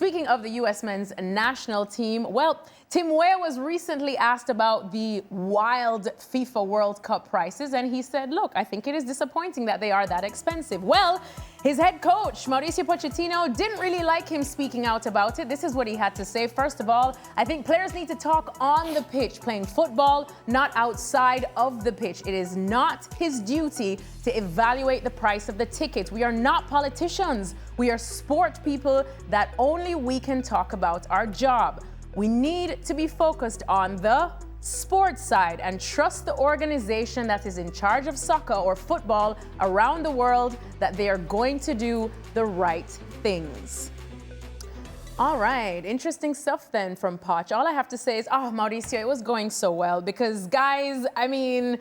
Speaking of the U.S. men's national team, well, Tim Weah was recently asked about the wild FIFA World Cup prices, and he said, look, I think it is disappointing that they are that expensive. Well, his head coach, Mauricio Pochettino, didn't really like him speaking out about it. This is what he had to say. First of all, I think players need to talk on the pitch, playing football, not outside of the pitch. It is not his duty to evaluate the price of the tickets. We are not politicians. We are sport people that only we can talk about our job. We need to be focused on the sports side and trust the organization that is in charge of soccer or football around the world that they are going to do the right things. All right, interesting stuff then from POCH. All I have to say is, Mauricio, it was going so well because, guys, I mean,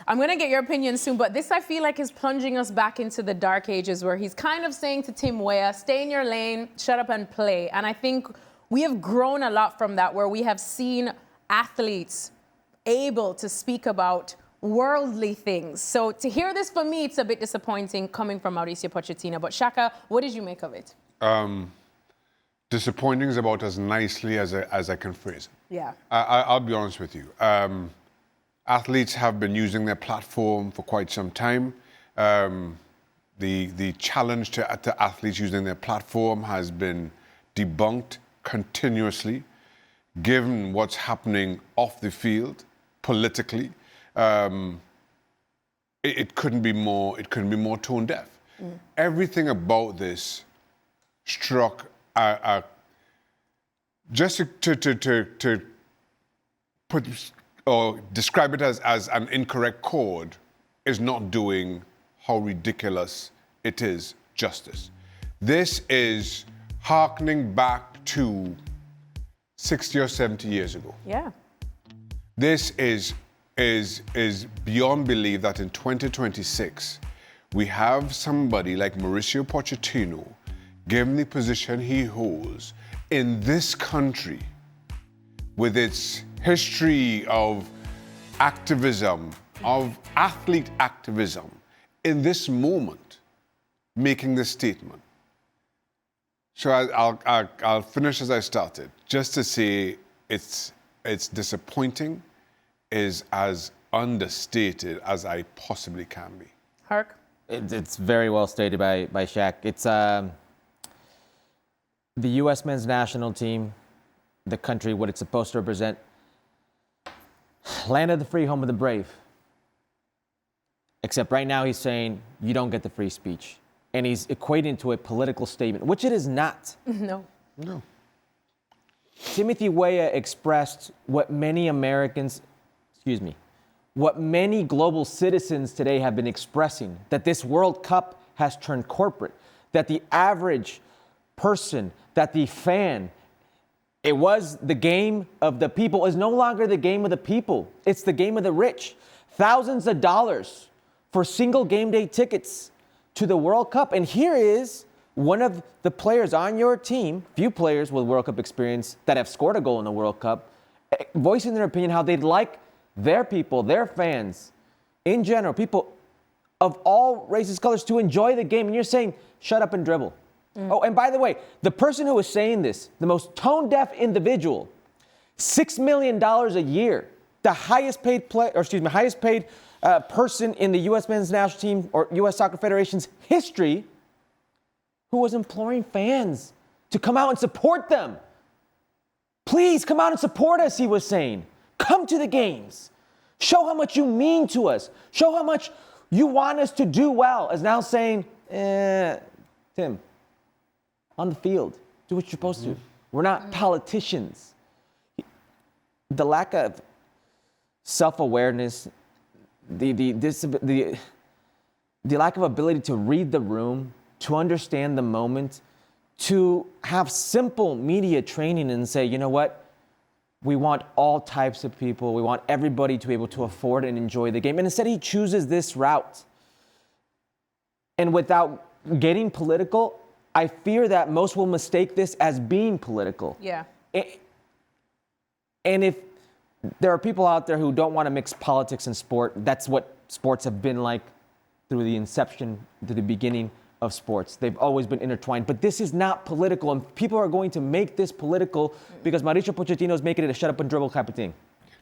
I'm going to get your opinion soon, but this I feel like is plunging us back into the dark ages where he's kind of saying to Tim Weah, stay in your lane, shut up and play. And I think we have grown a lot from that, where we have seen athletes able to speak about worldly things. So to hear this, for me, it's a bit disappointing coming from Mauricio Pochettino. But Shaka, what did you make of it? Disappointing is about as nicely as I can phrase it. Yeah. I'll be honest with you. Athletes have been using their platform for quite some time. The challenge to athletes using their platform has been debunked continuously, given what's happening off the field politically. It couldn't be more tone deaf. Everything about this struck just to put or describe it as an incorrect chord is not doing how ridiculous it is justice. This is hearkening back to 60 or 70 years ago. Yeah. This is beyond belief that in 2026 we have somebody like Mauricio Pochettino, given the position he holds in this country, with its history of activism, of athlete activism, in this moment, making this statement. So I'll finish as I started, just to say it's disappointing, is as understated as I possibly can be. Hark? It's very well stated by Shaq. It's the U.S. men's national team, the country, what it's supposed to represent, land of the free, home of the brave. Except right now he's saying you don't get the free speech. And he's equating to a political statement, which it is not. No. Timothy Weah expressed what many global citizens today have been expressing, that this World Cup has turned corporate, that the average person, that the fan, it was the game of the people, is no longer the game of the people. It's the game of the rich. Thousands of dollars for single game day tickets to the World Cup. And here is one of the players on your team, few players with World Cup experience that have scored a goal in the World Cup, voicing their opinion how they'd like their people, their fans, in general, people of all races, colors, to enjoy the game. And you're saying, shut up and dribble. Oh, and by the way, the person who was saying this, the most tone-deaf individual, $6 million a year, the highest paid person in the U.S. men's national team or U.S. Soccer Federation's history, who was imploring fans to come out and support them. Please come out and support us, he was saying. Come to the games. Show how much you mean to us. Show how much you want us to do well. Is now saying, Tim, on the field, do what you're supposed to. We're not politicians. The lack of self-awareness, the lack of ability to read the room, to understand the moment, to have simple media training and say, you know what? We want all types of people. We want everybody to be able to afford and enjoy the game. And instead he chooses this route. And without getting political, I fear that most will mistake this as being political. Yeah. And if there are people out there who don't want to mix politics and sport, that's what sports have been like through the inception, to the beginning of sports. They've always been intertwined. But this is not political, and people are going to make this political because Mauricio Pochettino is making it a shut up and dribble type of thing.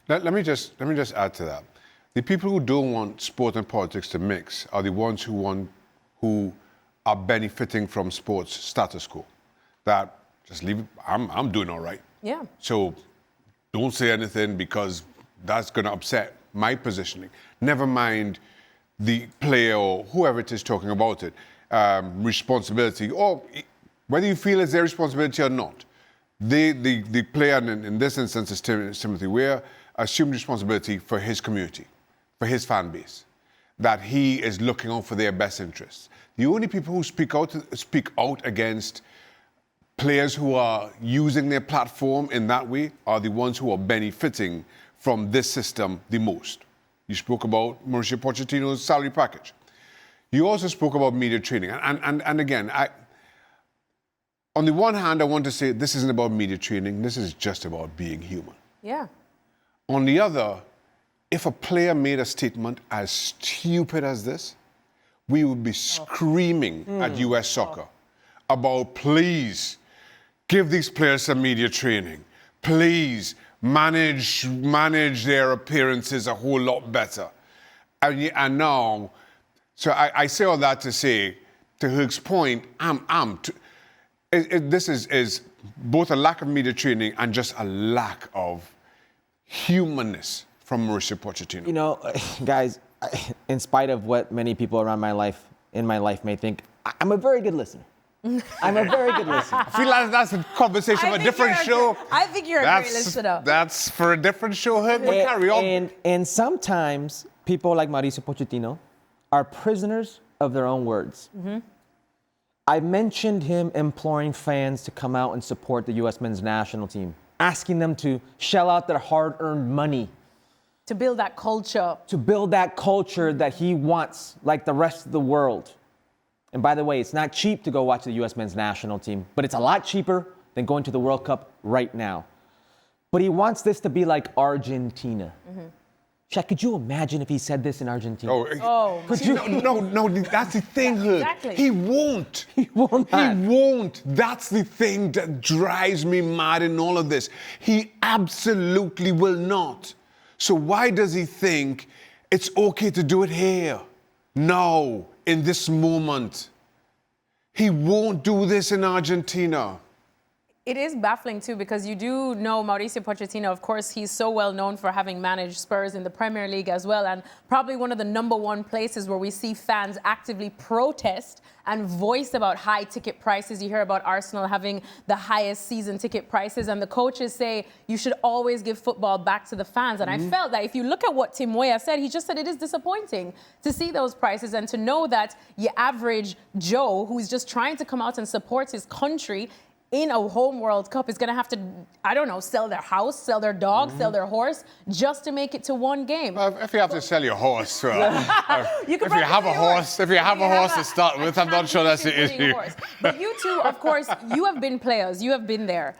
Let me just add to that. The people who don't want sport and politics to mix are the ones who are benefiting from sports status quo. That just leave it. I'm doing all right. Yeah. So don't say anything because that's going to upset my positioning. Never mind the player or whoever it is talking about it, responsibility, or whether you feel it's their responsibility or not. The player, in this instance, is Timothy Weah, assumed responsibility for his community, for his fan base, that he is looking out for their best interests. The only people who speak out against players who are using their platform in that way are the ones who are benefiting from this system the most. You spoke about Mauricio Pochettino's salary package. You also spoke about media training. And again, on the one hand, I want to say this isn't about media training. This is just about being human. Yeah. On the other, if a player made a statement as stupid as this, we would be screaming at US soccer about, please, give these players some media training. Please, manage their appearances a whole lot better. And now, so I say all that to say, to Hug's point, this is both a lack of media training and just a lack of humanness from Mauricio Pochettino. You know, guys, in spite of what many people around in my life may think, I'm a very good listener. I'm a very good listener. I feel like that's a conversation of a different show. I think you're a great listener. That's for a different show. We'll carry on. And sometimes people like Mauricio Pochettino are prisoners of their own words. Mm-hmm. I mentioned him imploring fans to come out and support the U.S. men's national team, asking them to shell out their hard-earned money. To build that culture. To build that culture that he wants, like the rest of the world. And by the way, it's not cheap to go watch the U.S. men's national team, but it's a lot cheaper than going to the World Cup right now. But he wants this to be like Argentina. Mm-hmm. Shaq, could you imagine if he said this in Argentina? Could you? No, that's the thing, Hood. Exactly. He won't. He won't. He won't. That's the thing that drives me mad in all of this. He absolutely will not. So why does he think it's okay to do it here? No, in this moment. He won't do this in Argentina. It is baffling, too, because you do know Mauricio Pochettino. Of course, he's so well known for having managed Spurs in the Premier League as well, and probably one of the number one places where we see fans actively protest and voice about high ticket prices. You hear about Arsenal having the highest season ticket prices, and the coaches say you should always give football back to the fans. And I felt that if you look at what Tim Weah said, he just said it is disappointing to see those prices and to know that your average Joe, who's just trying to come out and support his country in a home World Cup, is going to have to, I don't know, sell their house, sell their dog, sell their horse, just to make it to one game. If you have to sell your horse, if you have a horse to start with, I'm not sure that's the issue. But you two, of course, you have been players, you have been there.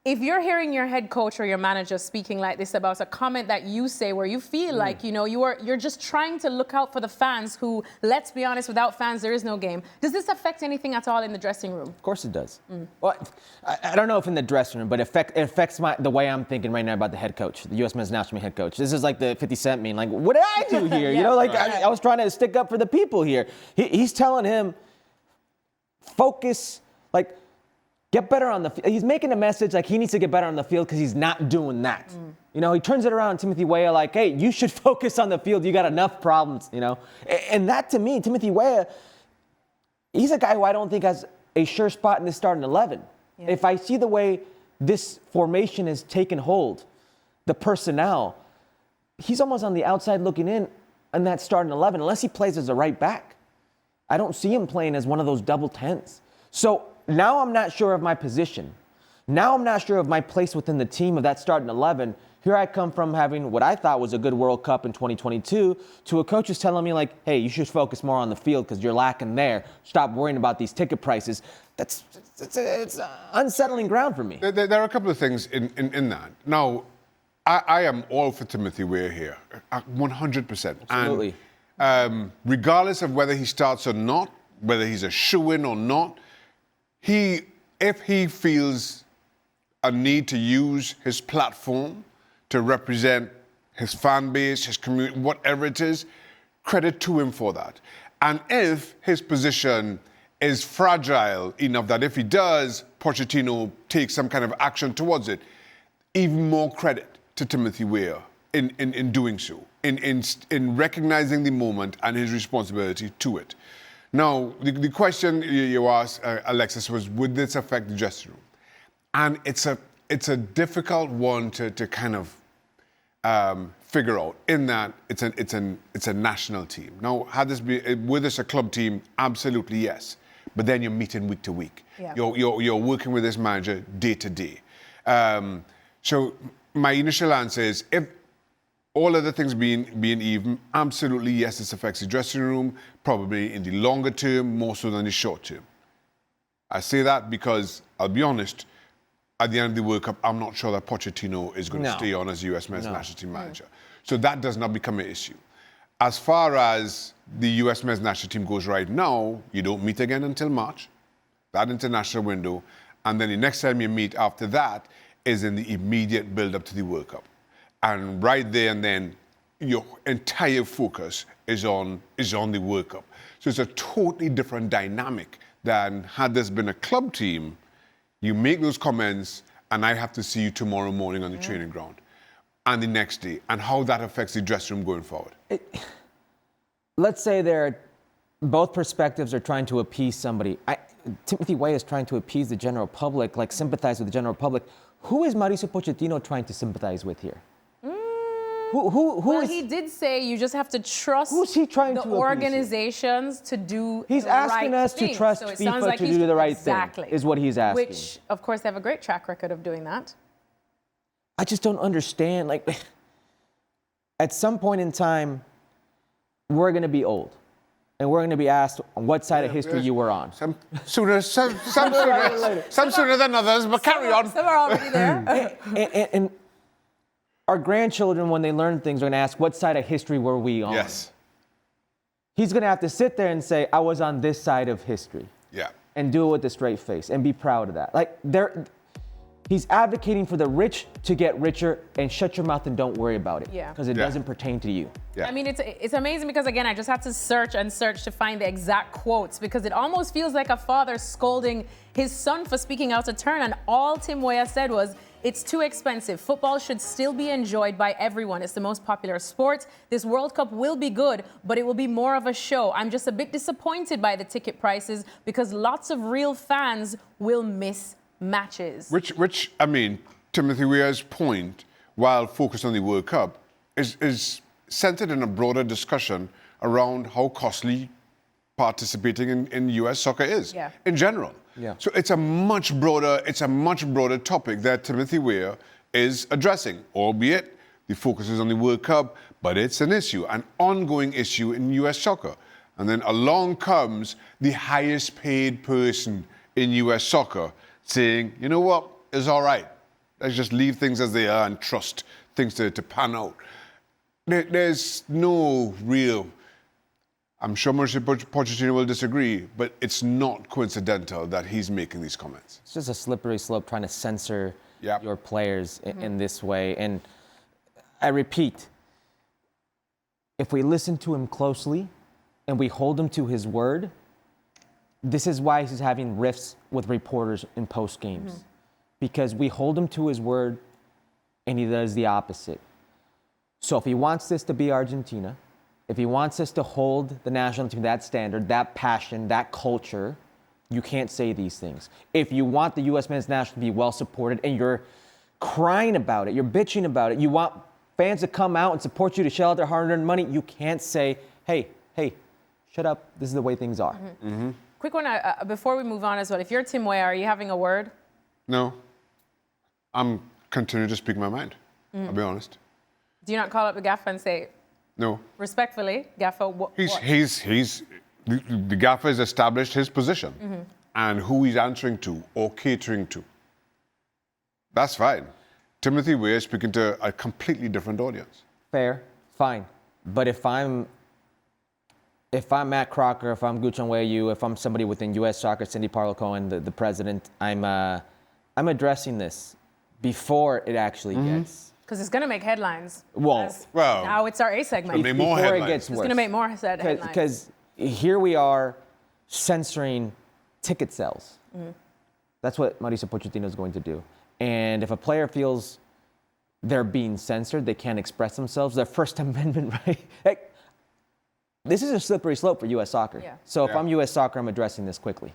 If you're hearing your head coach or your manager speaking like this about a comment that you say where you feel like, you know, you're just trying to look out for the fans who, let's be honest, without fans, there is no game. Does this affect anything at all in the dressing room? Of course it does. Well, I don't know if in the dressing room, but it affects the way I'm thinking right now about the head coach, the U.S. men's national team head coach. This is like the 50 Cent meme. Like, what did I do here? You know, like I was trying to stick up for the people here. He's telling him, focus, like, get better on the field. He's making a message like he needs to get better on the field because he's not doing that. You know, he turns it around, Timothy Weah, like, hey, you should focus on the field. You got enough problems, you know. And that, to me, Timothy Weah, he's a guy who I don't think has a sure spot in this starting 11. Yeah. If I see the way this formation has taken hold, the personnel, he's almost on the outside looking in that starting 11, unless he plays as a right back. I don't see him playing as one of those double 10s. So now I'm not sure of my position. Now I'm not sure of my place within the team of that starting 11. Here I come from having what I thought was a good World Cup in 2022 to a coach who's telling me, like, hey, you should focus more on the field because you're lacking there. Stop worrying about these ticket prices. It's unsettling ground for me. There are a couple of things in that. Now, I am all for Timothy Weah here, 100%. Absolutely. And regardless of whether he starts or not, whether he's a shoo-in or not, if he feels a need to use his platform to represent his fan base, his community, whatever it is, credit to him for that. And if his position is fragile enough that if he does, Pochettino takes some kind of action towards it, even more credit to Timothy Weah in doing so, in recognizing the moment and his responsibility to it. Now, the question you asked, Alexis, was, would this affect the dressing room? And it's a difficult one to kind of figure out, in that it's a national team. Now, were this a club team? Absolutely yes. But then you're meeting week to week. Yeah. You're working with this manager day to day. So my initial answer is, if all other things being even, absolutely yes, this affects the dressing room, probably in the longer term, more so than the short term. I say that because, I'll be honest, at the end of the World Cup, I'm not sure that Pochettino is going to stay on as US men's national team manager. So that does not become an issue. As far as the US men's national team goes right now, you don't meet again until March, that international window, and then the next time you meet after that is in the immediate build-up to the World Cup. And right there and then, your entire focus is on the World Cup. So it's a totally different dynamic than had this been a club team. You make those comments, and I have to see you tomorrow morning on the training ground, and the next day, and how that affects the dressing room going forward. Let's say both perspectives are trying to appease somebody. Timothy Weah is trying to appease the general public, like sympathize with the general public. Who is Mauricio Pochettino trying to sympathize with here? Well, he did say you just have to trust who's he trying the to organizations to do He's the asking right us thing. to trust So it FIFA sounds like to do the right thing, is what he's asking. Which, of course, they have a great track record of doing that. I just don't understand. Like, at some point in time, we're going to be old. And we're going to be asked on what side of history you were on. Some sooner than others, but carry on. Some are already there. And our grandchildren, when they learn things, are going to ask, what side of history were we on? Yes. He's going to have to sit there and say, I was on this side of history. Yeah. And do it with a straight face and be proud of that. Like, he's advocating for the rich to get richer, and shut your mouth and don't worry about it. Yeah. Because it doesn't pertain to you. Yeah. I mean, it's amazing because, again, I just had to search to find the exact quotes, because it almost feels like a father scolding his son for speaking out of turn. And all Tim Weah said was, it's too expensive. Football should still be enjoyed by everyone. It's the most popular sport. This World Cup will be good, but it will be more of a show. I'm just a bit disappointed by the ticket prices because lots of real fans will miss matches. Which I mean, Timothy Weah's point, while focused on the World Cup, is centered in a broader discussion around how costly participating in US soccer is in general. Yeah. So it's a much broader topic that Timothy Weah is addressing, albeit the focus is on the World Cup, but it's an issue, an ongoing issue in US soccer. And then along comes the highest paid person in US soccer saying, you know what, it's all right. Let's just leave things as they are and trust things to pan out. There's no real, I'm sure Mauricio Pochettino will disagree, but it's not coincidental that he's making these comments. It's just a slippery slope trying to censor your players in this way. And I repeat, if we listen to him closely and we hold him to his word, this is why he's having rifts with reporters in post games. Because we hold him to his word and he does the opposite. So if he wants this to be Argentina, if he wants us to hold the national team to that standard, that passion, that culture, you can't say these things. If you want the U.S. men's national to be well supported and you're crying about it, you're bitching about it, you want fans to come out and support you to shell out their hard-earned money, you can't say, hey, shut up, this is the way things are. Quick one, before we move on as well. If you're Tim Weah, are you having a word? No. I'm continuing to speak my mind, I'll be honest. Do you not call up the gaffer and say, no. Respectfully, gaffer, what? The gaffer has established his position and who he's answering to or catering to. That's fine. Timothy Weah is speaking to a completely different audience. Fair, fine. But if I'm if I'm Matt Crocker, if I'm Guchan Weyu, if I'm somebody within U.S. Soccer, Cindy Parlow Cohen, the president, I'm addressing this before it actually gets. Because it's going to make headlines. Won't. Well, Now it's our A segment. It'll make more Before headlines. it gets It's worse. going to make more headlines. Because here we are censoring ticket sales. That's what Mauricio Pochettino is going to do. And if a player feels they're being censored, they can't express themselves, their First Amendment right. Like, this is a slippery slope for U.S. soccer. Yeah. So if Yeah. I'm U.S. soccer, I'm addressing this quickly.